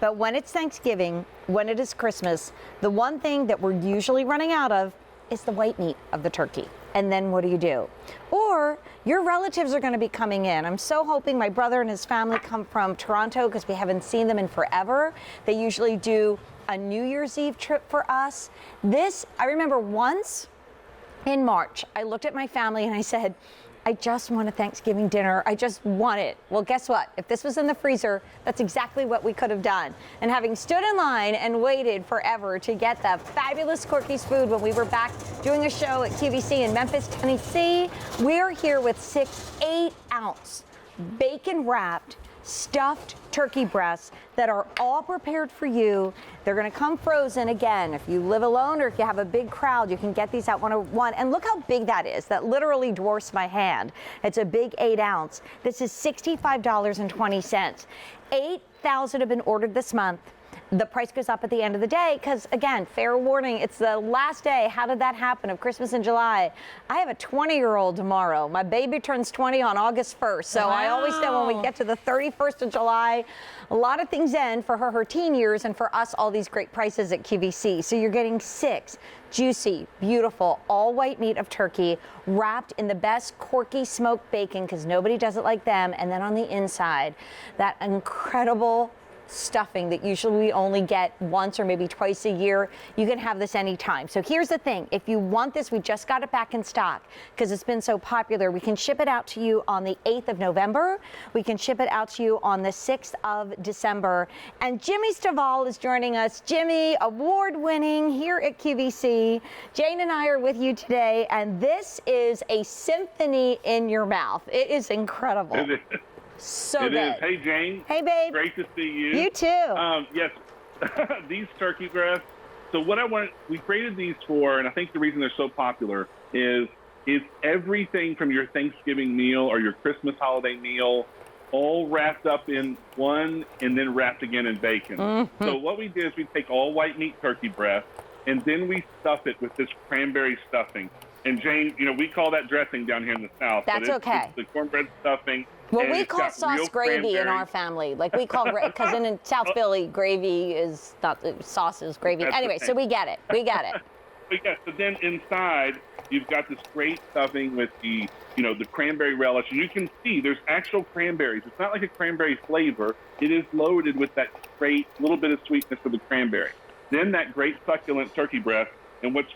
But when it's Thanksgiving, when it is Christmas, the one thing that we're usually running out of is the white meat of the turkey. And then what do? Or your relatives are going to be coming in. I'm so hoping my brother and his family come from Toronto because we haven't seen them in forever. They usually do a New Year's Eve trip for us. I remember once in March, I looked at my family and I said, I just want a Thanksgiving dinner. I just want it. Well, guess what? If this was in the freezer, that's exactly what we could have done. And having stood in line and waited forever to get the fabulous Corky's food when we were back doing a show at QVC in Memphis, Tennessee, we're here with 6 8-ounce bacon wrapped stuffed turkey breasts that are all prepared for you. They're going to come frozen. Again, if you live alone or if you have a big crowd, you can get these at 101. And look how big that is. That literally dwarfs my hand. It's a big 8-ounce. This is $65.20. 8,000 have been ordered this month. The price goes up at the end of the day because, again, fair warning, it's the last day. How did that happen of Christmas in July? I have a 20-year-old tomorrow. My baby turns 20 on August 1st. So wow. I always know when we get to the 31st of July, a lot of things end for her teen years, and for us, all these great prices at QVC. So you're getting 6 juicy, beautiful, all white meat of turkey wrapped in the best Corky smoked bacon because nobody does it like them. And then on the inside, that incredible stuffing that usually we only get once or maybe twice a year. You can have this anytime. So here's the thing. If you want this, we just got it back in stock because it's been so popular. We can ship it out to you on the 8th of November. We can ship it out to you on the 6th of December. And Jimmy Stovall is joining us. Jimmy, award-winning here at QVC. Jane and I are with you today, and this is a symphony in your mouth. It is incredible. So it good. is. Hey, Jane. Hey, babe. Great to see you. You too. Yes, these turkey breasts. So what we created these for, and I think the reason they're so popular is everything from your Thanksgiving meal or your Christmas holiday meal, all wrapped up in one and then wrapped again in bacon. Mm-hmm. So what we did is we take all white meat turkey breast and then we stuff it with this cranberry stuffing. And Jane, we call that dressing down here in the South. That's okay. It's the cornbread stuffing. Well, we call sauce gravy in our family. Like we call, because in South Philly, gravy is not, sauce is gravy. That's anyway, so we get it. So then inside, you've got this great stuffing with the cranberry relish. And you can see there's actual cranberries. It's not like a cranberry flavor. It is loaded with that great little bit of sweetness of the cranberry. Then that great succulent turkey breast. And what's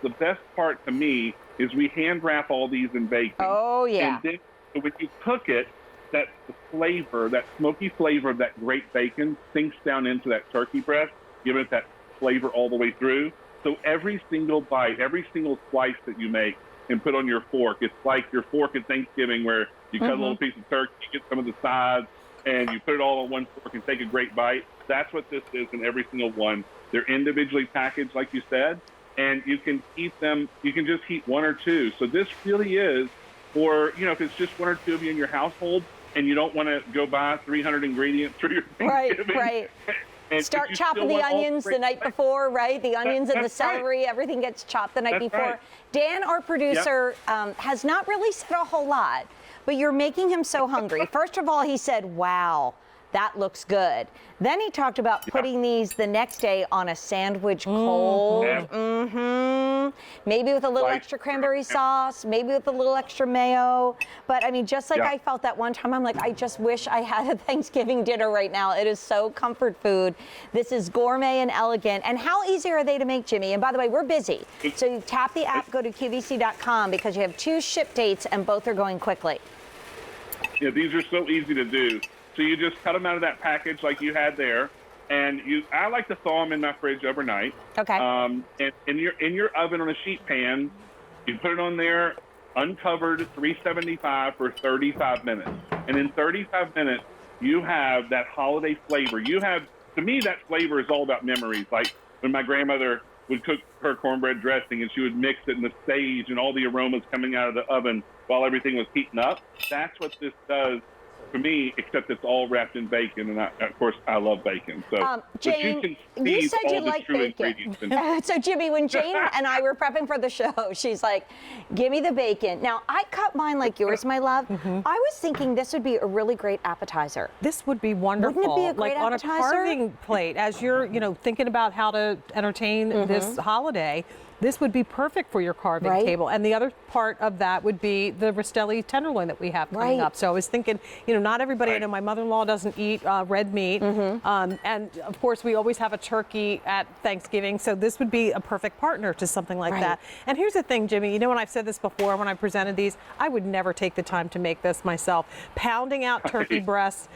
the best part to me is we hand wrap all these in bacon. Oh, yeah. And then when you cook it, that flavor, that smoky flavor of that great bacon sinks down into that turkey breast, giving it that flavor all the way through. So every single bite, every single slice that you make and put on your fork, it's like your fork at Thanksgiving where you cut a little piece of turkey, you get some of the sides, and you put it all on one fork and take a great bite. That's what this is in every single one. They're individually packaged, like you said, and you can eat them. You can just eat 1 or 2. So this really is, or if it's just 1 or 2 of you in your household and you don't want to go buy 300 ingredients for your Thanksgiving. Right. Start chopping the onions the night before, right? The onions and the celery, everything gets chopped the night before. Right. Dan, our producer, has not really said a whole lot, but you're making him so hungry. First of all, he said, wow, that looks good. Then he talked about putting these the next day on a sandwich cold. Maybe with a little extra cranberry sauce, maybe with a little extra mayo. But I mean, just like I felt that one time, I'm like, I just wish I had a Thanksgiving dinner right now. It is so comfort food. This is gourmet and elegant. And how easy are they to make, Jimmy? And by the way, we're busy. So you tap the app, go to QVC.com because you have 2 ship dates and both are going quickly. Yeah, these are so easy to do. So you just cut them out of that package like you had there, and I like to thaw them in my fridge overnight. Okay. And in your oven on a sheet pan, you put it on there, uncovered, 375 for 35 minutes. And in 35 minutes, you have that holiday flavor. To me, that flavor is all about memories. Like when my grandmother would cook her cornbread dressing and she would mix it in the sage and all the aromas coming out of the oven while everything was heating up. That's what this does for me, except it's all wrapped in bacon, and of course I love bacon. So, Jane, but you can see said all you the like true bacon. ingredients in it. So Jimmy, when Jane and I were prepping for the show, she's like, give me the bacon. Now, I cut mine like yours, my love. I was thinking this would be a really great appetizer. This would be wonderful. Wouldn't it be a great like on appetizer? a carving plate, as you're, thinking about how to entertain this holiday. This would be perfect for your carving table. And the other part of that would be the Rastelli tenderloin that we have coming up. So I was thinking, not everybody, I know my mother-in-law doesn't eat red meat. And of course, we always have a turkey at Thanksgiving. So this would be a perfect partner to something like that. And here's the thing, Jimmy, when I've said this before, when I presented these, I would never take the time to make this myself. Pounding out turkey breasts,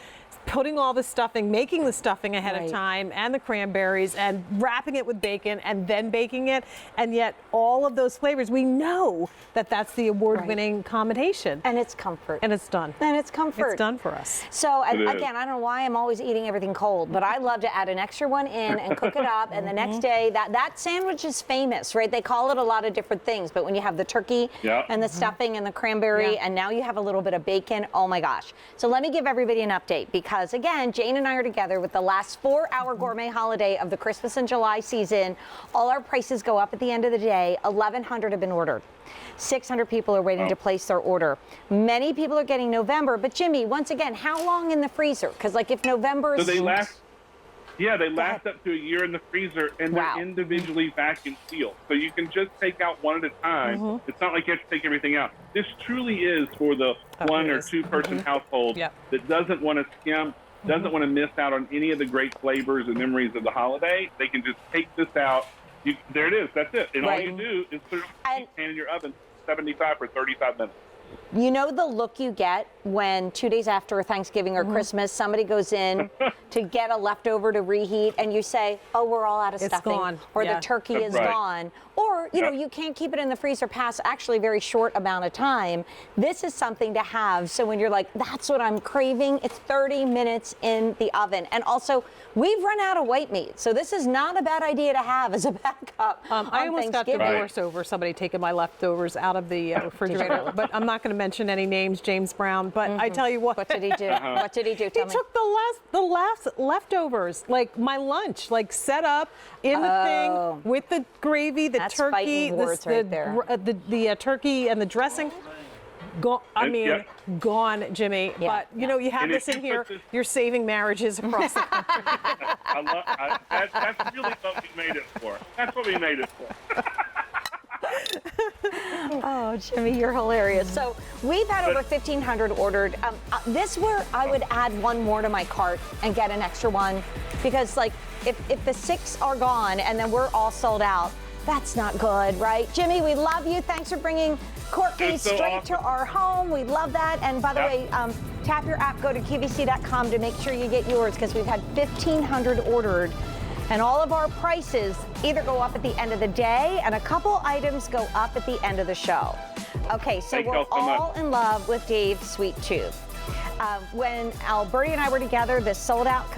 putting all the stuffing, making the stuffing ahead of time, and the cranberries, and wrapping it with bacon, and then baking it, and yet all of those flavors, we know that that's the award-winning combination. And it's comfort. And it's done. And it's comfort. It's done for us. So, again, I don't know why I'm always eating everything cold, but I love to add an extra one in and cook it up, and the next day, that sandwich is famous, right? They call it a lot of different things, but when you have the turkey and the stuffing and the cranberry, and now you have a little bit of bacon, oh my gosh. So let me give everybody an update, because again, Jane and I are together with the last 4-hour gourmet holiday of the Christmas and July season. All our prices go up at the end of the day. 1,100 have been ordered. 600 people are waiting to place their order. Many people are getting November, but Jimmy, once again, how long in the freezer? Because like if November is... So they last, they last up to a year in the freezer, and they're individually vacuum sealed. So you can just take out one at a time. It's not like you have to take everything out. This truly is for the one or two person household that doesn't want to skimp, doesn't want to miss out on any of the great flavors and memories of the holiday. They can just take this out. There it is. That's it. And all you do is put it on the pan in your oven, 75 for 35 minutes. You know the look you get when 2 days after Thanksgiving or Christmas, somebody goes in to get a leftover to reheat, and you say, oh, we're all out of stuffing. Gone. Or the turkey is gone. Or, you know, you can't keep it in the freezer past actually a very short amount of time. This is something to have. So when you're like, that's what I'm craving, it's 30 minutes in the oven. And also, we've run out of white meat. So this is not a bad idea to have as a backup. I almost got divorced over somebody taking my leftovers out of the refrigerator. But I'm not going to mention any names, James Brown. But I tell you what. What did he do? What did he do? Tell He me. took the last leftovers, like my lunch, like set up in the thing with the gravy, the That's turkey, fighting words right there. the turkey and the dressing. Gone. I mean, gone, Jimmy. Yeah. But you know, you have And this if in you here. put this- You're saving marriages across the country. That's really what we made it for. That's what we made it for. Oh, Jimmy, you're hilarious. So we've had over 1,500 ordered. This where I would add one more to my cart and get an extra one, because like if the 6 are gone and then we're all sold out, that's not good, right? Jimmy, we love you. Thanks for bringing Corky so straight awesome. to our home. We love that. And by the way, tap your app, go to QVC.com to make sure you get yours, because we've had 1,500 ordered. And all of our prices either go up at the end of the day, and a couple items go up at the end of the show. Okay, so Thank we're y'all so all much. in love with Dave's Sweet Tooth. When Alberti and I were together, this sold out